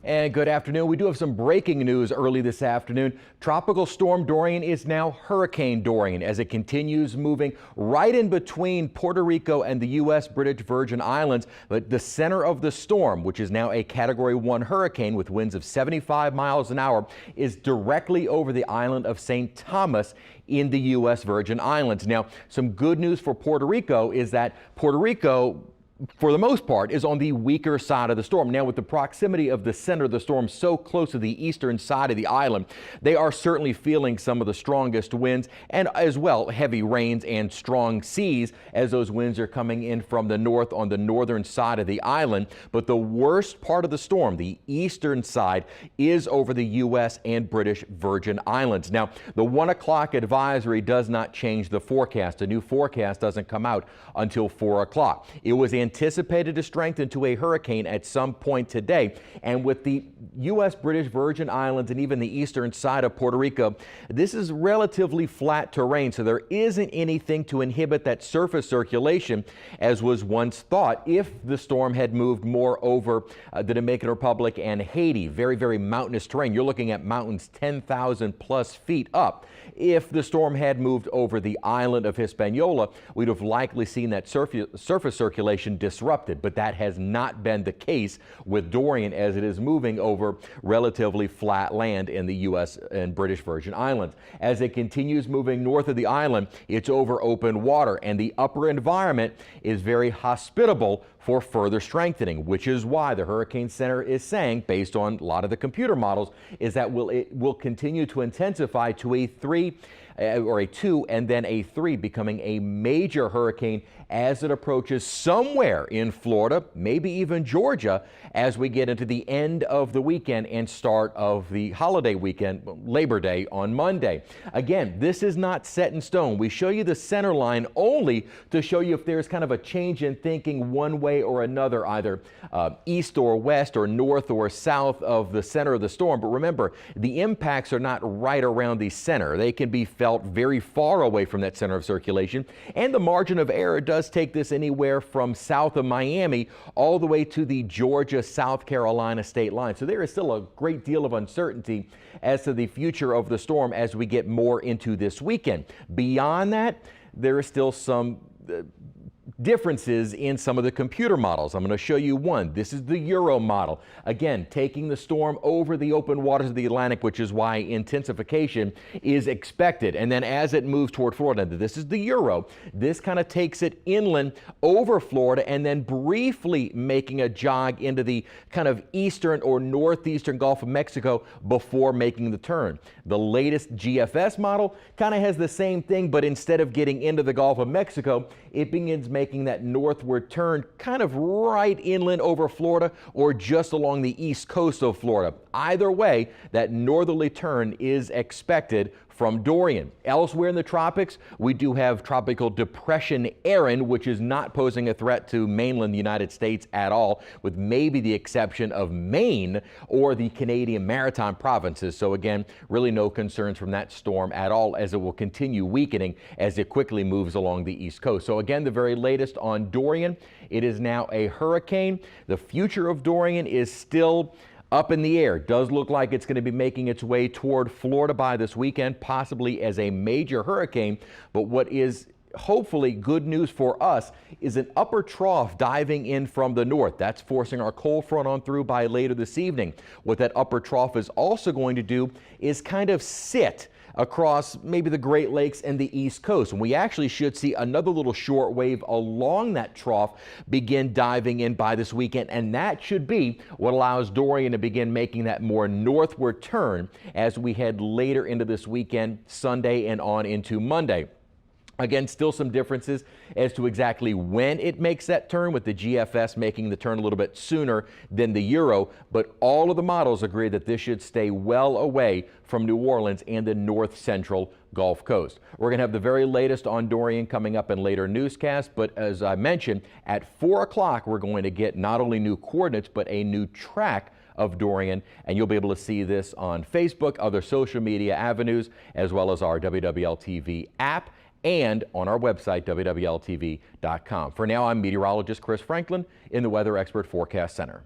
And good afternoon. We do have some breaking news early this afternoon. Tropical storm Dorian is now Hurricane Dorian as it continues moving right in between Puerto Rico and the U.S. British Virgin Islands. But the center of the storm, which is now a Category 1 hurricane with winds of 75 miles an hour, is directly over the island of St. Thomas in the U.S. Virgin Islands. Now, some good news for Puerto Rico is that Puerto Rico, for the most part, is on the weaker side of the storm. Now, with the proximity of the center of the storm so close to the eastern side of the island, they are certainly feeling some of the strongest winds and as well heavy rains and strong seas as those winds are coming in from the north on the northern side of the island. But the worst part of the storm, the eastern side, is over the U.S. and British Virgin Islands. Now, the 1 o'clock advisory does not change the forecast. A new forecast doesn't come out until 4 o'clock. It was anticipated to strengthen to a hurricane at some point today. And with the U.S. British Virgin Islands and even the eastern side of Puerto Rico, this is relatively flat terrain, so there isn't anything to inhibit that surface circulation as was once thought if the storm had moved more over the Dominican Republic and Haiti. Very, very mountainous terrain. You're looking at mountains 10,000 plus feet up. If the storm had moved over the island of Hispaniola, we'd have likely seen that surface circulation disrupted, but that has not been the case with Dorian as it is moving over relatively flat land in the U.S. and British Virgin Islands. As it continues moving north of the island, it's over open water, and the upper environment is very hospitable for further strengthening, which is why the Hurricane Center is saying, based on a lot of the computer models, is that it will continue to intensify to a 3 or a 2 and then a 3, becoming a major hurricane as it approaches somewhere in Florida, maybe even Georgia, as we get into the end of the weekend and start of the holiday weekend, Labor Day on Monday. Again, this is not set in stone. We show you the center line only to show you if there's kind of a change in thinking one way or another, either east or west or north or south of the center of the storm. But remember, the impacts are not right around the center. They can be felt very far away from that center of circulation, and the margin of error does take this anywhere from south of Miami all the way to the Georgia-South Carolina state line. So there is still a great deal of uncertainty as to the future of the storm as we get more into this weekend. Beyond that, there is still some differences in some of the computer models. I'm going to show you one. This is the Euro model. Again, taking the storm over the open waters of the Atlantic, which is why intensification is expected. And then as it moves toward Florida, this is the Euro. This kind of takes it inland over Florida and then briefly making a jog into the kind of eastern or northeastern Gulf of Mexico before making the turn. The latest GFS model kind of has the same thing, but instead of getting into the Gulf of Mexico, it begins making that northward turn kind of right inland over Florida or just along the east coast of Florida. Either way, that northerly turn is expected from Dorian. Elsewhere in the tropics, we do have Tropical Depression Erin, which is not posing a threat to mainland United States at all, with maybe the exception of Maine or the Canadian Maritime provinces. So again, really no concerns from that storm at all, as it will continue weakening as it quickly moves along the east coast. So again, the very latest on Dorian. It is now a hurricane. The future of Dorian is still up in the air. Does look like it's going to be making its way toward Florida by this weekend, possibly as a major hurricane. But what is hopefully good news for us is an upper trough diving in from the north. That's forcing our cold front on through by later this evening. What that upper trough is also going to do is kind of sit across maybe the Great Lakes and the East Coast. And we actually should see another little short wave along that trough begin diving in by this weekend. And that should be what allows Dorian to begin making that more northward turn as we head later into this weekend, Sunday and on into Monday. Again, still some differences as to exactly when it makes that turn, with the GFS making the turn a little bit sooner than the Euro, but all of the models agree that this should stay well away from New Orleans and the north central Gulf Coast. We're going to have the very latest on Dorian coming up in later newscasts, but as I mentioned, at 4 o'clock we're going to get not only new coordinates but a new track of Dorian, and you'll be able to see this on Facebook, other social media avenues, as well as our WWL-TV app and on our website, WWLTV.com. For now, I'm meteorologist Chris Franklin in the Weather Expert Forecast Center.